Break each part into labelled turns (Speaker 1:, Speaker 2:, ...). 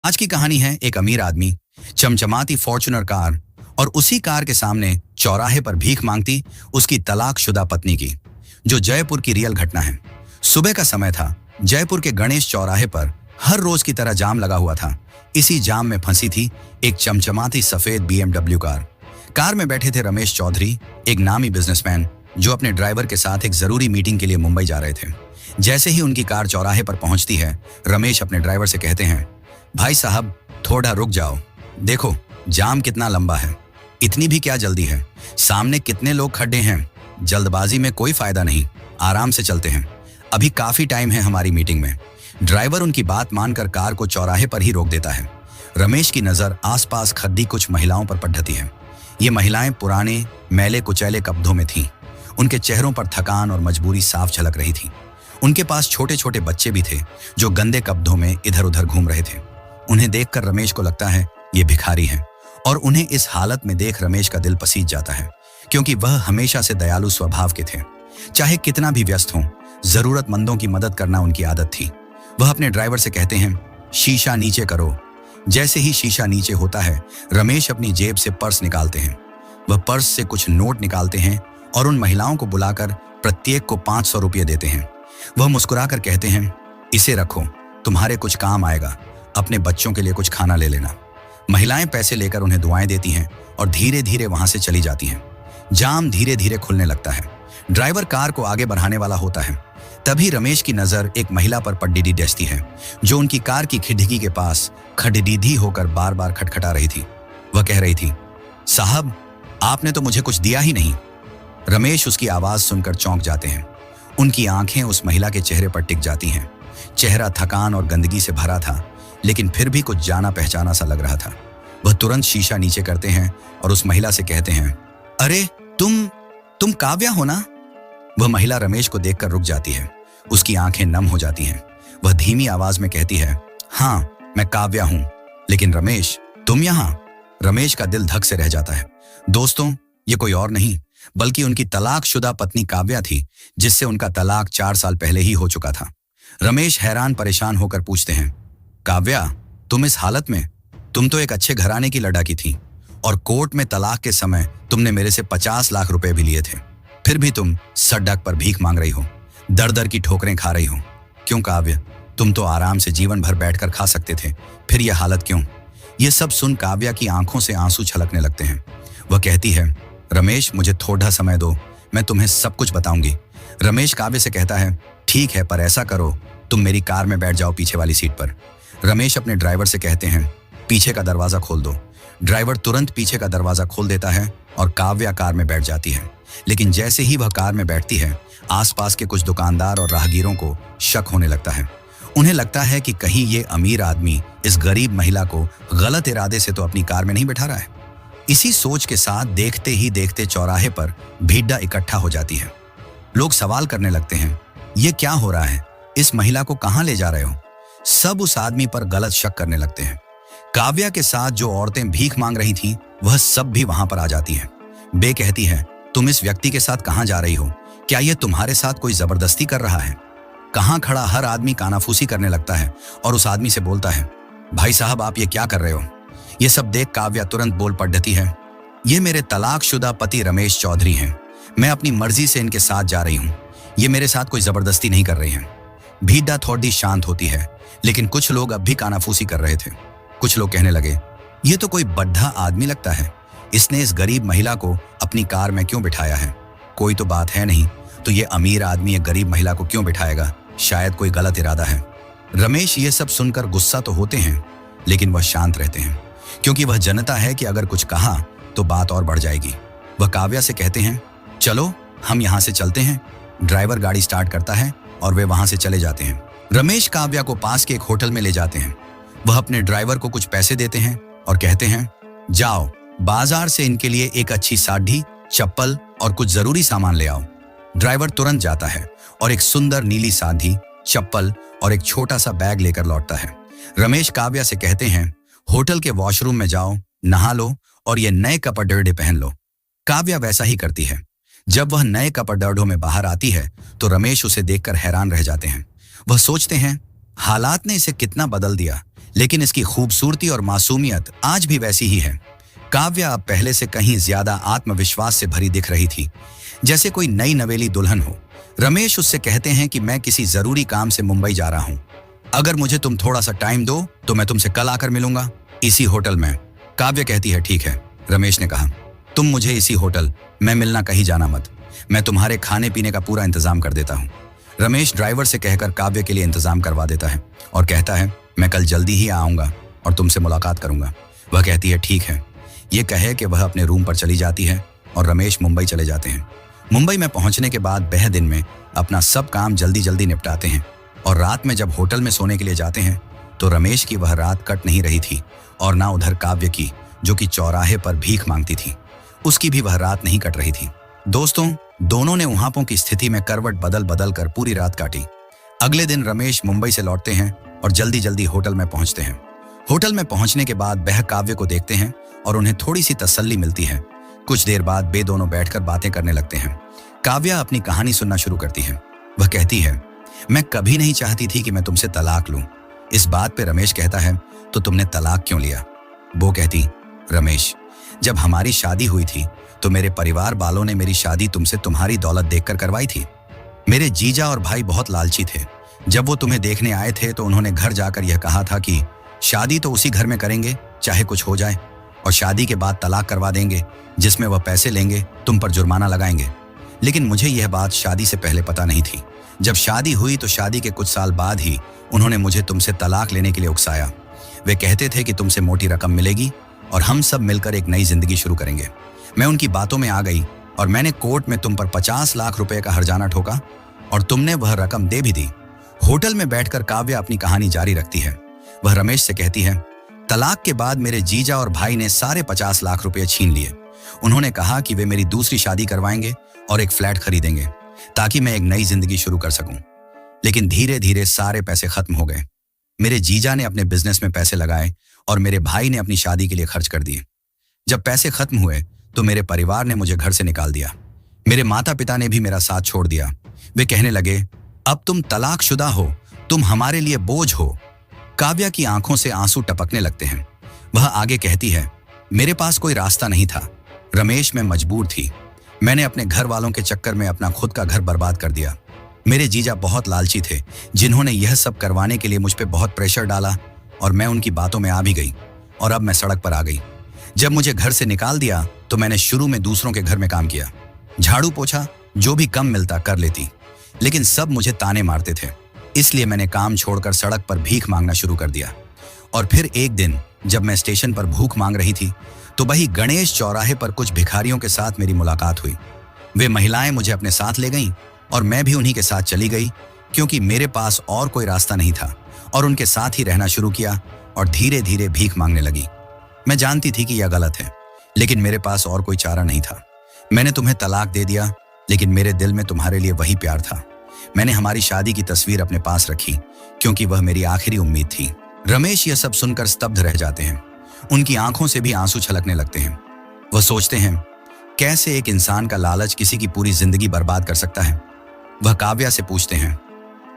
Speaker 1: आज की कहानी है एक अमीर आदमी, चमचमाती फॉर्च्यूनर कार और उसी कार के सामने चौराहे पर भीख मांगती उसकी तलाकशुदा पत्नी की, जो जयपुर की रियल घटना है। सुबह का समय था। जयपुर के गणेश चौराहे पर हर रोज की तरह जाम लगा हुआ था। इसी जाम में फंसी थी एक चमचमाती सफेद BMW कार। कार में बैठे थे रमेश चौधरी, एक नामी बिजनेसमैन जो अपने ड्राइवर के साथ एक जरूरी मीटिंग के लिए मुंबई जा रहे थे। जैसे ही उनकी कार चौराहे पर पहुंचती है, रमेश अपने ड्राइवर से कहते हैं, भाई साहब थोड़ा रुक जाओ, देखो जाम कितना लंबा है, इतनी भी क्या जल्दी है, सामने कितने लोग खड़े हैं, जल्दबाजी में कोई फायदा नहीं, आराम से चलते हैं, अभी काफी टाइम है हमारी मीटिंग में। ड्राइवर उनकी बात मानकर कार को चौराहे पर ही रोक देता है। रमेश की नजर आसपास खड़ी कुछ महिलाओं पर पड़ती है। ये महिलाएं पुराने मैले कुचैले कपड़ों में थीं। उनके चेहरों पर थकान और मजबूरी साफ झलक रही थी। उनके पास छोटे छोटे बच्चे भी थे जो गंदे कपड़ों में इधर उधर घूम रहे थे। उन्हें देखकर रमेश को लगता है ये भिखारी हैं, और उन्हें इस हालत में देख रमेश का दिल पसीज जाता है, क्योंकि वह हमेशा से दयालु स्वभाव के थे। चाहे कितना भी व्यस्त हों, जरूरतमंदों की मदद करना उनकी आदत थी। वह अपने ड्राइवर से कहते हैं, शीशा नीचे करो। जैसे ही शीशा नीचे होता है, रमेश अपनी जेब से पर्स निकालते हैं। वह पर्स से कुछ नोट निकालते हैं और उन महिलाओं को बुलाकर प्रत्येक को 500 रुपये देते हैं। वह मुस्कुराकर कहते हैं, इसे रखो, तुम्हारे कुछ काम आएगा, अपने बच्चों के लिए कुछ खाना ले लेना। महिलाएं पैसे लेकर उन्हें दुआएं देती हैं और धीरे धीरे वहां से चली जाती हैं। जाम धीरे धीरे खुलने लगता है। ड्राइवर कार को आगे बढ़ाने वाला होता है। तभी रमेश की नजर एक महिला पर पड्डीडी डसती है, जो उनकी कार की खिड़की के पास खड़ीदी होकर बार बार खटखटा रही थी। वह कह रही थी, साहब आपने तो मुझे कुछ दिया ही नहीं। रमेश उसकी आवाज सुनकर चौंक जाते हैं। उनकी आंखें उस महिला के चेहरे पर टिक जाती हैं। चेहरा थकान और गंदगी से भरा था, लेकिन फिर भी कुछ जाना पहचाना सा लग रहा था। वह तुरंत शीशा नीचे करते हैं और उस महिला से कहते हैं, अरे तुम काव्या हो ना? वह महिला रमेश को देखकर रुक जाती है। उसकी आंखें नम हो जाती हैं। वह धीमी आवाज में कहती है, हाँ मैं काव्या हूं, लेकिन रमेश तुम यहां? रमेश का दिल धक से रह जाता है। दोस्तों, ये कोई और नहीं बल्कि उनकी तलाकशुदा पत्नी काव्या थी, जिससे उनका तलाक 4 साल पहले ही हो चुका था। रमेश हैरान परेशान होकर पूछते हैं, काव्या तुम इस हालत में? तुम तो एक अच्छे घराने की लड़की थी और कोर्ट में तलाक के समय तुमने मेरे से 50 लाख रुपए भी लिए थे, फिर भी तुम सड़क पर भीख मांग रही हो, दर दर की ठोकरें खा रही हो। क्यों काव्य? तुम तो आराम से जीवन भर बैठकर खा सकते थे, फिर यह हालत क्यों? यह सब सुन काव्या की आंखों से आंसू छलकने लगते हैं। वह कहती है, रमेश मुझे थोड़ा समय दो, मैं तुम्हें सब कुछ बताऊंगी। रमेश काव्य से कहता है, ठीक है, पर ऐसा करो तुम मेरी कार में बैठ जाओ पीछे वाली सीट पर। रमेश अपने ड्राइवर से कहते हैं, पीछे का दरवाजा खोल दो। ड्राइवर तुरंत पीछे का दरवाजा खोल देता है और काव्या कार में बैठ जाती है। लेकिन जैसे ही वह कार में बैठती है, आसपास के कुछ दुकानदार और राहगीरों को शक होने लगता है। उन्हें लगता है कि कहीं ये अमीर आदमी इस गरीब महिला को गलत इरादे से तो अपनी कार में नहीं बैठा रहा है। इसी सोच के साथ देखते ही देखते चौराहे पर भीड़ इकट्ठा हो जाती है। लोग सवाल करने लगते हैं, ये क्या हो रहा है? इस महिला को कहां ले जा रहे हो? सब उस आदमी पर गलत शक करने लगते हैं। काव्या के साथ जो औरतें भीख मांग रही थीं, वह सब भी वहां पर आ जाती हैं। बे कहती है, तुम इस व्यक्ति के साथ कहां जा रही हो? क्या यह तुम्हारे साथ कोई जबरदस्ती कर रहा है? कहां खड़ा हर आदमी कानाफूसी करने लगता है और उस आदमी से बोलता है, भाई साहब आप ये क्या कर रहे हो? ये सब देख काव्या तुरंत बोल पड़ती है, ये मेरे तलाकशुदा पति रमेश चौधरी हैं। मैं अपनी मर्जी से इनके साथ जा रही हूँ। ये मेरे साथ कोई जबरदस्ती नहीं कर रही हैं। भीड़ थोड़ी शांत होती है, लेकिन कुछ लोग अब भी कानाफूसी कर रहे थे। कुछ लोग कहने लगे, ये तो कोई बड्ढा आदमी लगता है, इसने इस गरीब महिला को अपनी कार में क्यों बिठाया है? कोई तो बात है नहीं, तो ये अमीर आदमी एक गरीब महिला को क्यों बिठाएगा? शायद कोई गलत इरादा है। रमेश ये सब सुनकर गुस्सा तो होते हैं, लेकिन वह शांत रहते हैं, क्योंकि वह जानता है कि अगर कुछ कहा तो बात और बढ़ जाएगी। वह काव्या से कहते हैं, चलो हम यहाँ से चलते हैं। ड्राइवर गाड़ी स्टार्ट करता है और वे वहां से चले जाते हैं। रमेश काव्या को पास के एक होटल में ले जाते हैं। वह अपने ड्राइवर को कुछ पैसे देते हैं और कहते हैं, जाओ बाजार से इनके लिए एक अच्छी साड़ी, चप्पल और कुछ जरूरी सामान ले आओ। ड्राइवर तुरंत जाता है और एक सुंदर नीली साड़ी, चप्पल और एक छोटा सा बैग लेकर लौटता है। रमेश काव्या से कहते हैं, होटल के वॉशरूम में जाओ, नहा लो और ये नए कपड़े पहन लो। काव्या वैसा ही करती है। जब वह नए कपड़ों में बाहर आती है तो रमेश उसे देखकर हैरान रह जाते हैं। वह सोचते हैं, हालात ने इसे कितना बदल दिया, लेकिन इसकी खूबसूरती और मासूमियत आज भी वैसी ही है। काव्या अब पहले से कहीं ज्यादा आत्मविश्वास से भरी दिख रही थी, जैसे कोई नई नवेली दुल्हन हो। रमेश उससे कहते हैं कि मैं किसी जरूरी काम से मुंबई जा रहा हूँ, अगर मुझे तुम थोड़ा सा टाइम दो तो मैं तुमसे कल आकर मिलूंगा इसी होटल में। काव्या कहती है ठीक है। रमेश ने कहा तुम मुझे इसी होटल में मिलना, कहीं जाना मत, मैं तुम्हारे खाने पीने का पूरा इंतजाम कर देता हूँ। रमेश ड्राइवर से कहकर काव्या के लिए इंतजाम करवा देता है और कहता है मैं कल जल्दी ही आऊंगा और तुमसे मुलाकात करूंगा। वह कहती है ठीक है। ये कहे कि वह अपने रूम पर चली जाती है और रमेश मुंबई चले जाते हैं। मुंबई में पहुंचने के बाद वह दिन में अपना सब काम जल्दी जल्दी निपटाते हैं और रात में जब होटल में सोने के लिए जाते हैं तो रमेश की वह रात कट नहीं रही थी और ना उधर काव्य की, जो कि चौराहे पर भीख मांगती थी, उसकी भी वह रात नहीं कट रही थी। दोस्तों, दोनों ने उहापों की स्थिति में करवट बदल बदल कर पूरी रात काटी। अगले दिन रमेश मुंबई से लौटते हैं और जल्दी जल्दी होटल में पहुंचते हैं। होटल में पहुंचने के बाद वह काव्य को देखते हैं और उन्हें थोड़ी सी तसल्ली मिलती है। कुछ देर बाद वे दोनों बैठकर बातें करने लगते हैं। काव्या अपनी कहानी सुनना शुरू करती है। वह कहती है मैं कभी नहीं चाहती थी कि मैं तुमसे तलाक लूं। इस बात पे रमेश कहता है तो तुमने तलाक क्यों लिया? वो कहती रमेश, जब हमारी शादी हुई थी तो मेरे परिवार वालों ने मेरी शादी तुमसे तुम्हारी दौलत देखकर करवाई थी। मेरे जीजा और भाई बहुत लालची थे। जब वो तुम्हें देखने आए थे तो उन्होंने घर जाकर यह कहा था कि शादी तो उसी घर में करेंगे चाहे कुछ हो जाए, और शादी के बाद तलाक करवा देंगे जिसमें वह पैसे लेंगे, तुम पर जुर्माना लगाएंगे। लेकिन मुझे यह बात शादी से पहले पता नहीं थी। जब शादी हुई तो शादी के कुछ साल बाद ही उन्होंने मुझे तुमसे तलाक लेने के लिए उकसाया। वे कहते थे कि तुमसे मोटी रकम मिलेगी और हम सब मिलकर एक नई जिंदगी शुरू करेंगे। मैं उनकी बातों में आ गई और मैंने कोर्ट में तुम पर 50 लाख रुपए का हर्जाना ठोका और तुमने वह रकम दे भी दी। होटल में बैठकर काव्या अपनी कहानी जारी रखती है। वह रमेश से कहती है तलाक के बाद मेरे जीजा और भाई ने सारे 50 लाख रुपए छीन लिए। उन्होंने कहा कि वे मेरी दूसरी शादी करवाएंगे और एक फ्लैट खरीदेंगे ताकि मैं एक नई जिंदगी शुरू कर सकूं। लेकिन धीरे धीरे सारे पैसे खत्म हो गए। मेरे जीजा ने अपने बिजनेस में पैसे लगाए और मेरे भाई ने अपनी शादी के लिए खर्च कर दिए। जब पैसे खत्म हुए तो मेरे परिवार ने मुझे घर से निकाल दिया। मेरे माता पिता ने भी मेरा साथ छोड़ दिया। वे कहने लगे अब तुम तलाकशुदा हो, तुम हमारे लिए बोझ हो। काव्या की आंखों से आंसू टपकने लगते हैं। वह आगे कहती है मेरे पास कोई रास्ता नहीं था रमेश, मैं मजबूर थी। मैंने अपने घर वालों के चक्कर में अपना खुद का घर बर्बाद कर दिया। मेरे जीजा बहुत लालची थे जिन्होंने यह सब करवाने के लिए मुझ पे बहुत प्रेशर डाला और मैं उनकी बातों में आ भी गई और अब मैं सड़क पर आ गई। जब मुझे घर से निकाल दिया तो मैंने शुरू में दूसरों के घर में काम किया, झाड़ू पोछा, जो भी कम मिलता कर लेती, लेकिन सब मुझे ताने मारते थे। इसलिए मैंने काम छोड़कर सड़क पर भीख मांगना शुरू कर दिया। और फिर एक दिन जब मैं स्टेशन पर भूख मांग रही थी तो वही गणेश चौराहे पर कुछ भिखारियों के साथ मेरी मुलाकात हुई। वे महिलाएं मुझे अपने साथ ले गईं और मैं भी उन्हीं के साथ चली गई क्योंकि मेरे पास और कोई रास्ता नहीं था, और उनके साथ ही रहना शुरू किया और धीरे धीरे भीख मांगने लगी। मैं जानती थी कि यह गलत है, लेकिन मेरे पास और कोई चारा नहीं था। मैंने तुम्हें तलाक दे दिया, लेकिन मेरे दिल में तुम्हारे लिए वही प्यार था। मैंने हमारी शादी की तस्वीर अपने पास रखी क्योंकि वह मेरी आखिरी उम्मीद थी। रमेश यह सब सुनकर स्तब्ध रह जाते हैं। उनकी आंखों से भी आंसू छलकने लगते हैं। वह सोचते हैं कैसे एक इंसान का लालच किसी की पूरी जिंदगी बर्बाद कर सकता है। वह काव्या से पूछते हैं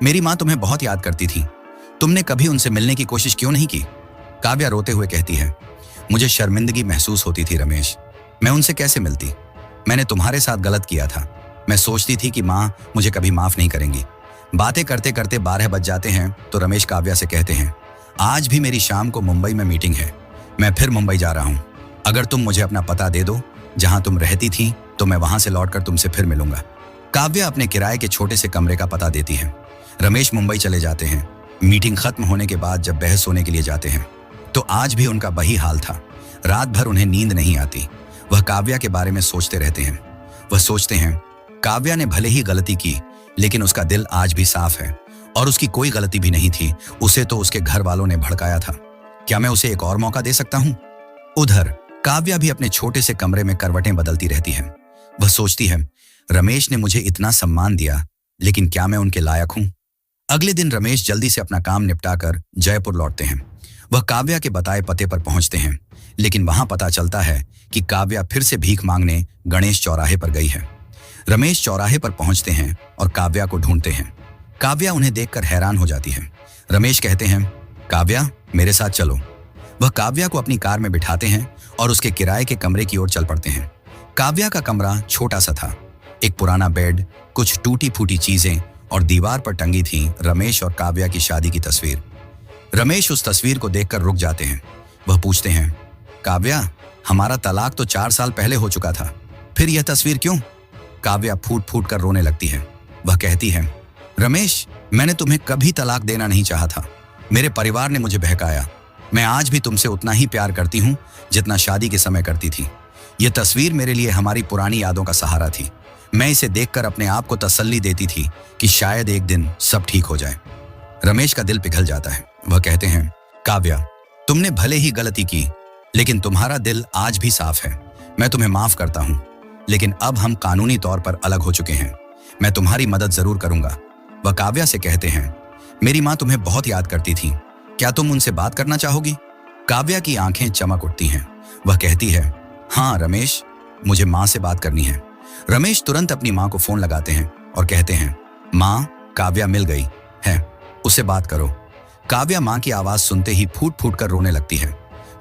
Speaker 1: मेरी माँ तुम्हें बहुत याद करती थी, तुमने कभी उनसे मिलने की कोशिश क्यों नहीं की? काव्या रोते हुए कहती है मुझे शर्मिंदगी महसूस होती थी रमेश, मैं उनसे कैसे मिलती? मैंने तुम्हारे साथ गलत किया था। मैं सोचती थी कि माँ मुझे कभी माफ नहीं करेंगी। बातें करते करते 12 बज जाते हैं तो रमेश काव्या से कहते हैं आज भी मेरी शाम को मुंबई में मीटिंग है, मैं फिर मुंबई जा रहा हूँ। अगर तुम मुझे अपना पता दे दो जहां तुम रहती थी तो मैं वहां से लौटकर तुमसे फिर मिलूंगा। काव्या अपने किराए के छोटे से कमरे का पता देती है। रमेश मुंबई चले जाते हैं। मीटिंग खत्म होने के बाद जब बहस होने के लिए जाते हैं तो आज भी उनका वही हाल था। रात भर उन्हें नींद नहीं आती। वह काव्या के बारे में सोचते रहते हैं। वह सोचते हैं काव्या ने भले ही गलती की, लेकिन उसका दिल आज भी साफ है और उसकी कोई गलती भी नहीं थी। उसे तो उसके घर वालों ने भड़काया था। क्या मैं उसे एक और मौका दे सकता हूं? उधर काव्या भी अपने छोटे से कमरे में करवटें बदलती रहती है। वह सोचती है रमेश ने मुझे इतना सम्मान दिया, लेकिन क्या मैं उनके लायक हूं? अगले दिन रमेश जल्दी से अपना काम निपटाकर जयपुर लौटते हैं। वह काव्या के बताए पते पर पहुंचते हैं, लेकिन वहां पता चलता है कि काव्या फिर से भीख मांगने गणेश चौराहे पर गई है। रमेश चौराहे पर पहुंचते हैं और काव्या को ढूंढते हैं। काव्या उन्हें देखकर हैरान हो जाती है। रमेश कहते हैं काव्या, मेरे साथ चलो। वह काव्या को अपनी कार में बिठाते हैं और उसके किराए के कमरे की ओर चल पड़ते हैं। काव्या का कमरा छोटा सा था। एक पुराना बेड, कुछ टूटी फूटी चीजें और दीवार पर टंगी थी रमेश और काव्या की शादी की तस्वीर। रमेश उस तस्वीर को देखकर रुक जाते हैं। वह पूछते हैं, काव्या, हमारा तलाक तो 4 साल पहले हो चुका था, फिर यह तस्वीर क्यों? काव्या फूट फूट कर रोने लगती है। वह कहती है, रमेश, मैंने तुम्हें कभी तलाक देना नहीं चाहा था। मेरे परिवार ने मुझे बहकाया। मैं आज भी तुमसे उतना ही प्यार करती हूँ जितना शादी के समय करती थी। यह तस्वीर मेरे लिए हमारी पुरानी यादों का सहारा थी। मैं इसे देखकर अपने आप को तसल्ली देती थी कि शायद एक दिन सब ठीक हो जाए। रमेश का दिल पिघल जाता है। वह कहते हैं, काव्या, तुमने भले ही गलती की, लेकिन तुम्हारा दिल आज भी साफ है। मैं तुम्हें माफ करता हूँ, लेकिन अब हम कानूनी तौर पर अलग हो चुके हैं। मैं तुम्हारी मदद जरूर करूंगा। वह काव्या से कहते हैं, मेरी माँ तुम्हें बहुत याद करती थी। क्या तुम उनसे बात करना चाहोगी? काव्या की आंखें चमक उठती हैं। वह कहती है, हाँ रमेश, मुझे माँ से बात करनी है। रमेश तुरंत अपनी माँ को फोन लगाते हैं और कहते हैं, माँ, काव्या मिल गई है, उससे बात करो। काव्या माँ की आवाज सुनते ही फूट फूट कर रोने लगती है।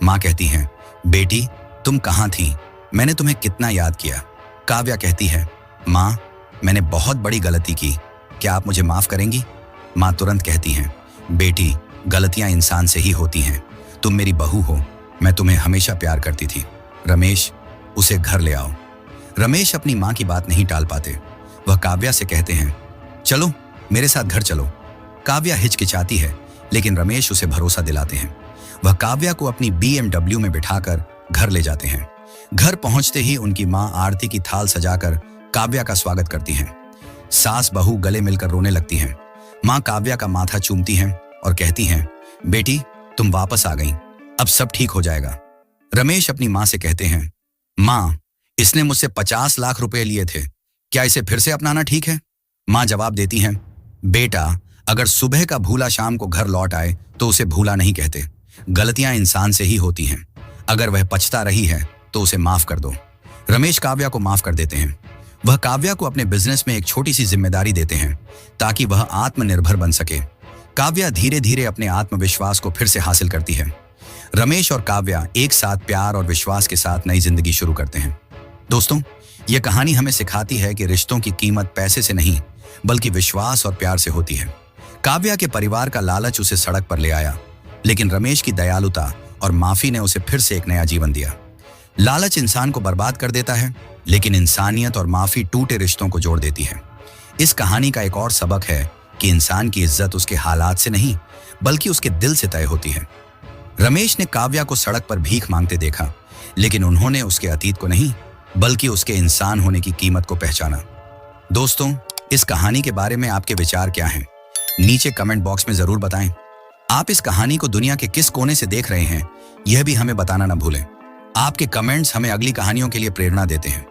Speaker 1: माँ कहती है, बेटी, तुम कहाँ थी? मैंने तुम्हें कितना याद किया। काव्या कहती है, माँ, मैंने बहुत बड़ी गलती की, क्या आप मुझे माफ करेंगी? माँ तुरंत कहती हैं, बेटी, गलतियां इंसान से ही होती हैं। तुम मेरी बहू हो, मैं तुम्हें हमेशा प्यार करती थी। रमेश, उसे घर ले आओ। रमेश अपनी माँ की बात नहीं टाल पाते। वह काव्या से कहते हैं, चलो मेरे साथ घर चलो। काव्या हिचकिचाती है, लेकिन रमेश उसे भरोसा दिलाते हैं। वह काव्या को अपनी BMW में बिठाकर घर ले जाते हैं। घर पहुंचते ही उनकी माँ आरती की थाल सजाकर काव्या का स्वागत करती हैं। सास बहू गले मिलकर रोने लगती हैं। माँ काव्या का माथा चूमती हैं और कहती हैं, बेटी, तुम वापस आ गई, अब सब ठीक हो जाएगा। रमेश अपनी माँ से कहते हैं, माँ, इसने मुझसे 50 लाख रुपए लिए थे, क्या इसे फिर से अपनाना ठीक है? माँ जवाब देती हैं, बेटा, अगर सुबह का भूला शाम को घर लौट आए तो उसे भूला नहीं कहते। गलतियां इंसान से ही होती हैं। अगर वह पछता रही है तो उसे माफ कर दो। रमेश काव्या को माफ कर देते हैं। वह काव्या को अपने बिजनेस में एक छोटी सी जिम्मेदारी देते हैं ताकि वह आत्मनिर्भर बन सके। काव्या धीरे धीरे अपने आत्मविश्वास को फिर से हासिल करती है। रमेश और काव्या एक साथ प्यार और विश्वास के साथ नई जिंदगी शुरू करते हैं। दोस्तों, यह कहानी हमें सिखाती है कि रिश्तों की कीमत पैसे से नहीं, बल्कि विश्वास और प्यार से होती है। काव्या के परिवार का लालच उसे सड़क पर ले आया, लेकिन रमेश की दयालुता और माफी ने उसे फिर से एक नया जीवन दिया। लालच इंसान को बर्बाद कर देता है, लेकिन इंसानियत और माफी टूटे रिश्तों को जोड़ देती है। इस कहानी का एक और सबक है कि इंसान की इज्जत उसके हालात से नहीं, बल्कि उसके दिल से तय होती है। रमेश ने काव्या को सड़क पर भीख मांगते देखा, लेकिन उन्होंने उसके अतीत को नहीं, बल्कि उसके इंसान होने की कीमत को पहचाना। दोस्तों, इस कहानी के बारे में आपके विचार क्या हैं? नीचे कमेंट बॉक्स में जरूर बताएं। आप इस कहानी को दुनिया के किस कोने से देख रहे हैं, यह भी हमें बताना न भूलें। आपके कमेंट्स हमें अगली कहानियों के लिए प्रेरणा देते हैं।